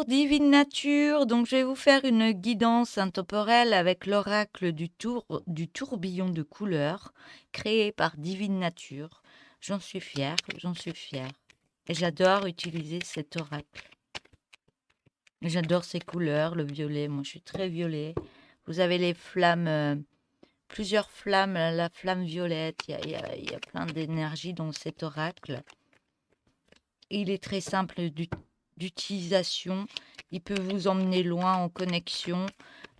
Bonjour, divine nature. Donc, je vais vous faire une guidance intemporelle avec l'oracle du tourbillon de couleurs créé par Divine Nature. J'en suis fière, j'en suis fière. Et j'adore utiliser cet oracle. J'adore ces couleurs, le violet. Moi, je suis très violet. Vous avez les flammes, plusieurs flammes, la flamme violette. Il y a plein d'énergie dans cet oracle. Il est très simple d'utilisation. Il peut vous emmener loin en connexion.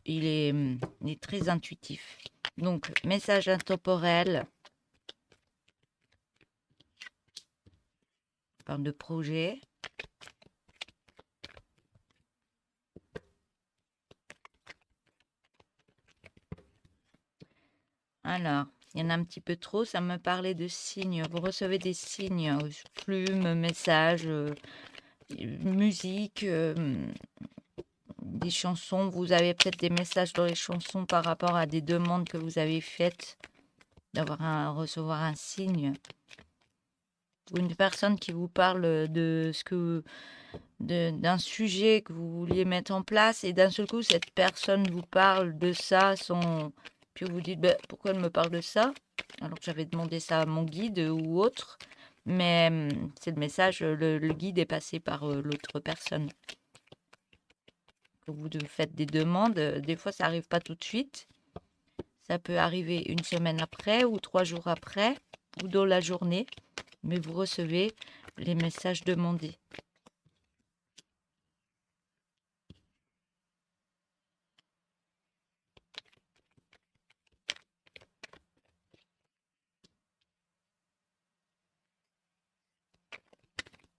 Il est très intuitif. Donc, message intemporel. On parle de projet. Alors, il y en a un petit peu trop. Ça me parlait de signes. Vous recevez des signes, plumes, messages, musique, des chansons. Vous avez peut-être des messages dans les chansons par rapport à des demandes que vous avez faites, recevoir un signe. Ou une personne qui vous parle d'un sujet que vous vouliez mettre en place et d'un seul coup cette personne vous parle de ça puis vous dites ben, pourquoi elle me parle de ça alors que j'avais demandé ça à mon guide ou autre, mais c'est le message, le guide est passé par l'autre personne. Vous faites des demandes, des fois ça arrive pas tout de suite, ça peut arriver une semaine après ou 3 jours après ou dans la journée, mais vous recevez les messages demandés.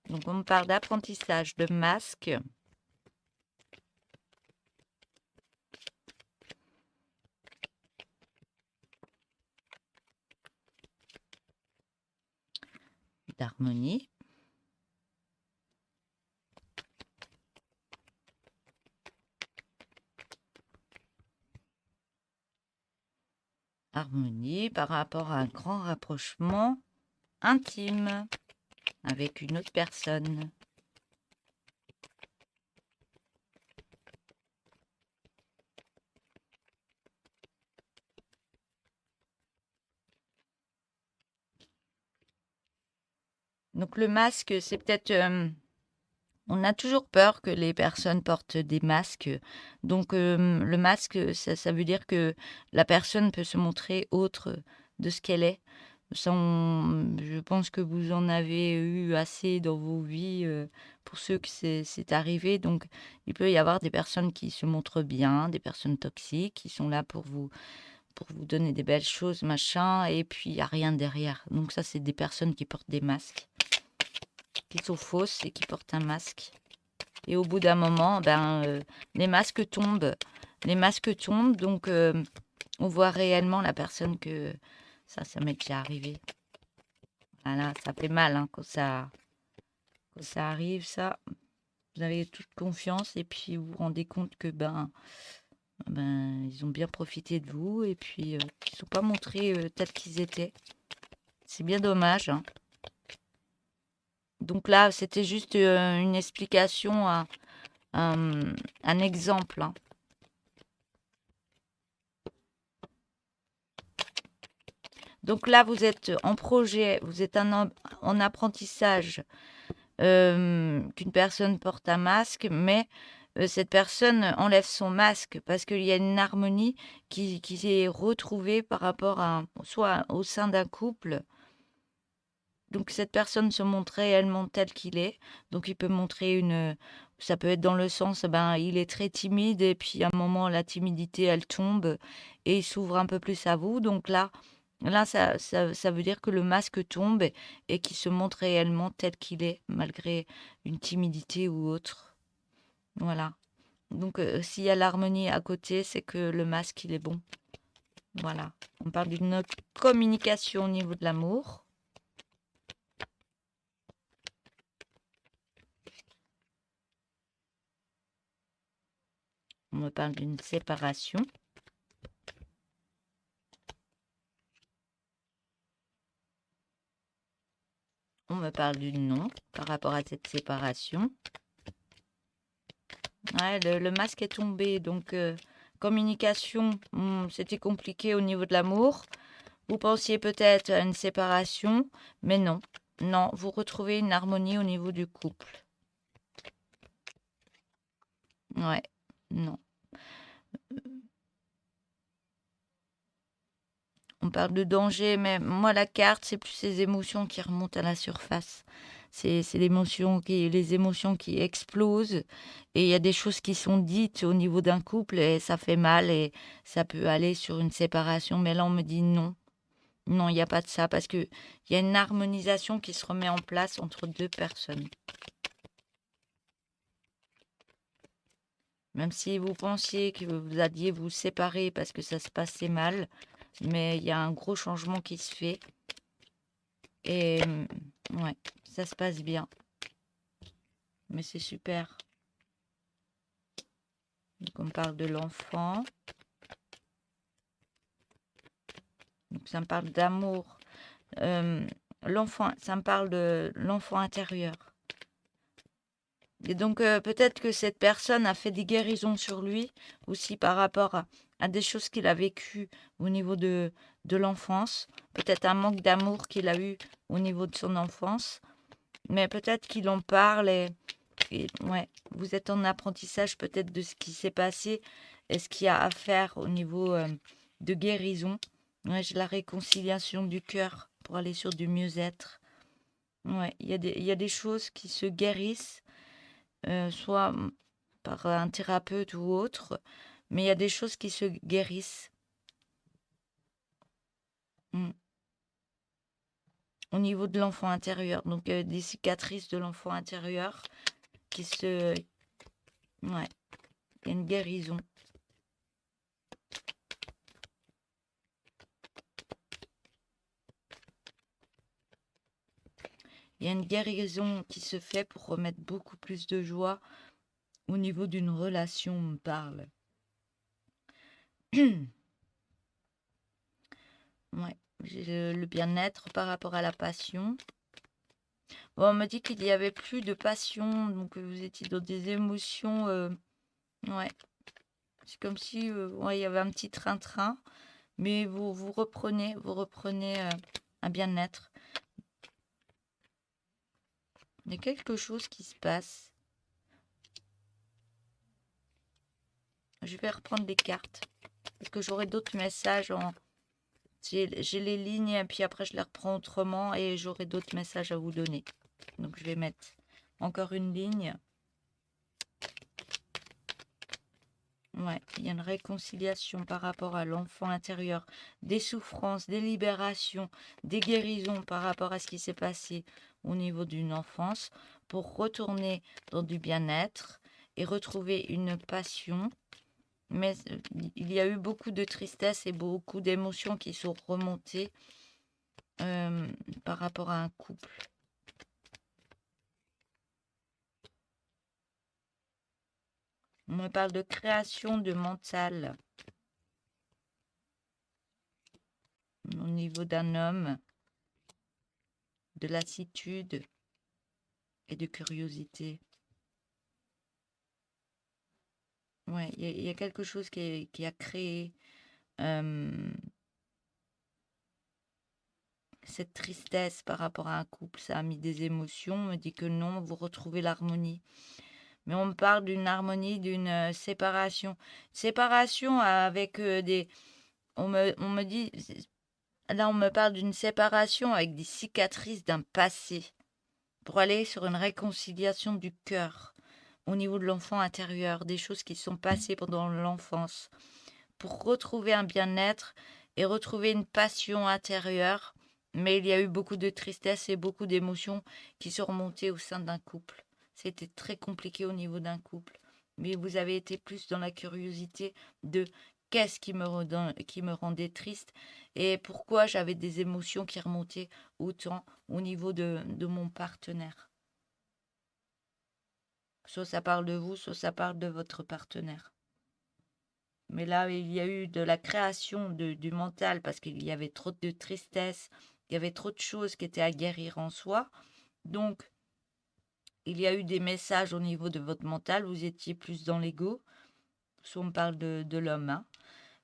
Donc on me parle d'apprentissage de masque, d'harmonie, harmonie par rapport à un grand rapprochement intime avec une autre personne. Donc le masque, c'est peut-être... on a toujours peur que les personnes portent des masques. Donc le masque, ça veut dire que la personne peut se montrer autre de ce qu'elle est. Je pense que vous en avez eu assez dans vos vies pour ceux que c'est arrivé. Donc il peut y avoir des personnes qui se montrent bien, des personnes toxiques qui sont là pour vous donner des belles choses, machin, et puis il n'y a rien derrière. Donc ça, c'est des personnes qui portent des masques, qui sont fausses et qui portent un masque. Et au bout d'un moment, les masques tombent. Les masques tombent, donc on voit réellement la personne que... Ça m'est déjà arrivé. Voilà, ça fait mal hein, quand ça arrive, ça. Vous avez toute confiance et puis vous vous rendez compte que ils ont bien profité de vous et puis ils ne sont pas montrés tels qu'ils étaient. C'est bien dommage, hein. Donc là, c'était juste une explication, un exemple, hein. Donc là, vous êtes en projet, vous êtes en apprentissage, qu'une personne porte un masque, mais cette personne enlève son masque parce qu'il y a une harmonie qui s'est retrouvée par rapport à, soit au sein d'un couple. Donc cette personne se montre réellement tel qu'il est. Donc il peut montrer ça peut être dans le sens, il est très timide et puis à un moment la timidité elle tombe et il s'ouvre un peu plus à vous. Donc là ça veut dire que le masque tombe et qu'il se montre réellement tel qu'il est malgré une timidité ou autre. Voilà. Donc s'il y a l'harmonie à côté, c'est que le masque il est bon. Voilà. On parle d'une communication au niveau de l'amour. On me parle d'une séparation. On me parle du non par rapport à cette séparation. Ouais, le masque est tombé, donc communication, c'était compliqué au niveau de l'amour. Vous pensiez peut-être à une séparation, mais non. Non, vous retrouvez une harmonie au niveau du couple. Ouais, non. On parle de danger, mais moi, la carte, c'est plus ces émotions qui remontent à la surface. C'est les émotions qui explosent. Et il y a des choses qui sont dites au niveau d'un couple et ça fait mal et ça peut aller sur une séparation. Mais là, on me dit non. Non, il n'y a pas de ça parce qu'il y a une harmonisation qui se remet en place entre deux personnes. Même si vous pensiez que vous alliez vous séparer parce que ça se passait mal, mais il y a un gros changement qui se fait. Et ouais, ça se passe bien. Mais c'est super. Donc on parle de l'enfant. Donc ça me parle d'amour. L'enfant, ça me parle de l'enfant intérieur. Et donc peut-être que cette personne a fait des guérisons sur lui aussi par rapport à des choses qu'il a vécues au niveau de l'enfance. Peut-être un manque d'amour qu'il a eu au niveau de son enfance. Mais peut-être qu'il en parle et ouais, vous êtes en apprentissage peut-être de ce qui s'est passé et ce qu'il y a à faire au niveau de guérison. Ouais, j'ai la réconciliation du cœur pour aller sur du mieux-être. Ouais, il y a des choses qui se guérissent, soit par un thérapeute ou autre, mais il y a des choses qui se guérissent. Mm. Au niveau de l'enfant intérieur, donc des cicatrices de l'enfant intérieur qui se... Ouais, il y a une guérison. Il y a une guérison qui se fait pour remettre beaucoup plus de joie au niveau d'une relation, on me parle. Ouais, j'ai le bien-être par rapport à la passion. Bon, on m'a dit qu'il n'y avait plus de passion, donc vous étiez dans des émotions. Ouais, c'est comme si ouais, il y avait un petit train-train, mais vous reprenez un bien-être. Il y a quelque chose qui se passe. Je vais reprendre les cartes parce que j'aurai d'autres messages en. J'ai les lignes, et puis après je les reprends autrement et j'aurai d'autres messages à vous donner. Donc je vais mettre encore une ligne. Ouais, il y a une réconciliation par rapport à l'enfant intérieur, des souffrances, des libérations, des guérisons par rapport à ce qui s'est passé au niveau d'une enfance pour retourner dans du bien-être et retrouver une passion. Mais il y a eu beaucoup de tristesse et beaucoup d'émotions qui sont remontées par rapport à un couple. On me parle de création de mental au niveau d'un homme, de lassitude et de curiosité. Ouais, il y a quelque chose qui a créé cette tristesse par rapport à un couple. Ça a mis des émotions. On me dit que non, vous retrouvez l'harmonie. Mais on me parle d'une harmonie, d'une séparation. Séparation avec des... On me dit... Là, on me parle d'une séparation avec des cicatrices d'un passé pour aller sur une réconciliation du cœur au niveau de l'enfant intérieur, des choses qui sont passées pendant l'enfance, pour retrouver un bien-être et retrouver une passion intérieure. Mais il y a eu beaucoup de tristesse et beaucoup d'émotions qui sont remontées au sein d'un couple. C'était très compliqué au niveau d'un couple. Mais vous avez été plus dans la curiosité de qu'est-ce qui me rendait triste et pourquoi j'avais des émotions qui remontaient autant au niveau de mon partenaire. Soit ça parle de vous, soit ça parle de votre partenaire. Mais là, il y a eu de la création du mental parce qu'il y avait trop de tristesse, il y avait trop de choses qui étaient à guérir en soi. Donc, il y a eu des messages au niveau de votre mental, vous étiez plus dans l'ego. Soit on parle de l'homme, hein,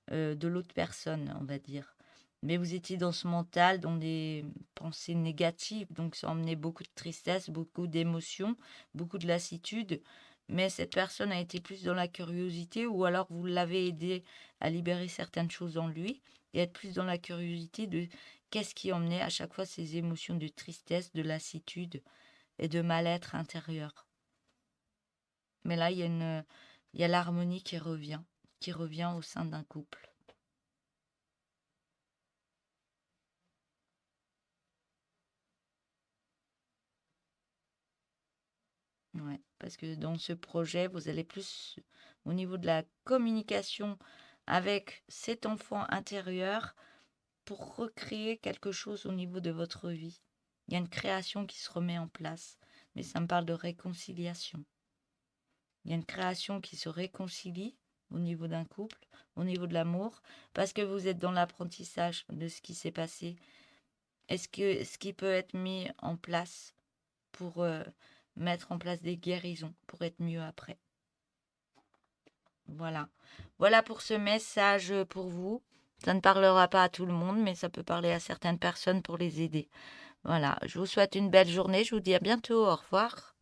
de l'autre personne, on va dire. Mais vous étiez dans ce mental, dans des pensées négatives, donc ça emmenait beaucoup de tristesse, beaucoup d'émotions, beaucoup de lassitude. Mais cette personne a été plus dans la curiosité, ou alors vous l'avez aidé à libérer certaines choses en lui, et être plus dans la curiosité de qu'est-ce qui emmenait à chaque fois ces émotions de tristesse, de lassitude et de mal-être intérieur. Mais là, il y a l'harmonie qui revient au sein d'un couple. Ouais, parce que dans ce projet, vous allez plus au niveau de la communication avec cet enfant intérieur pour recréer quelque chose au niveau de votre vie. Il y a une création qui se remet en place, mais ça me parle de réconciliation. Il y a une création qui se réconcilie au niveau d'un couple, au niveau de l'amour, parce que vous êtes dans l'apprentissage de ce qui s'est passé. Est-ce que ce qui peut être mis en place pour mettre en place des guérisons pour être mieux après. Voilà. Voilà pour ce message pour vous. Ça ne parlera pas à tout le monde, mais ça peut parler à certaines personnes pour les aider. Voilà. Je vous souhaite une belle journée. Je vous dis à bientôt. Au revoir.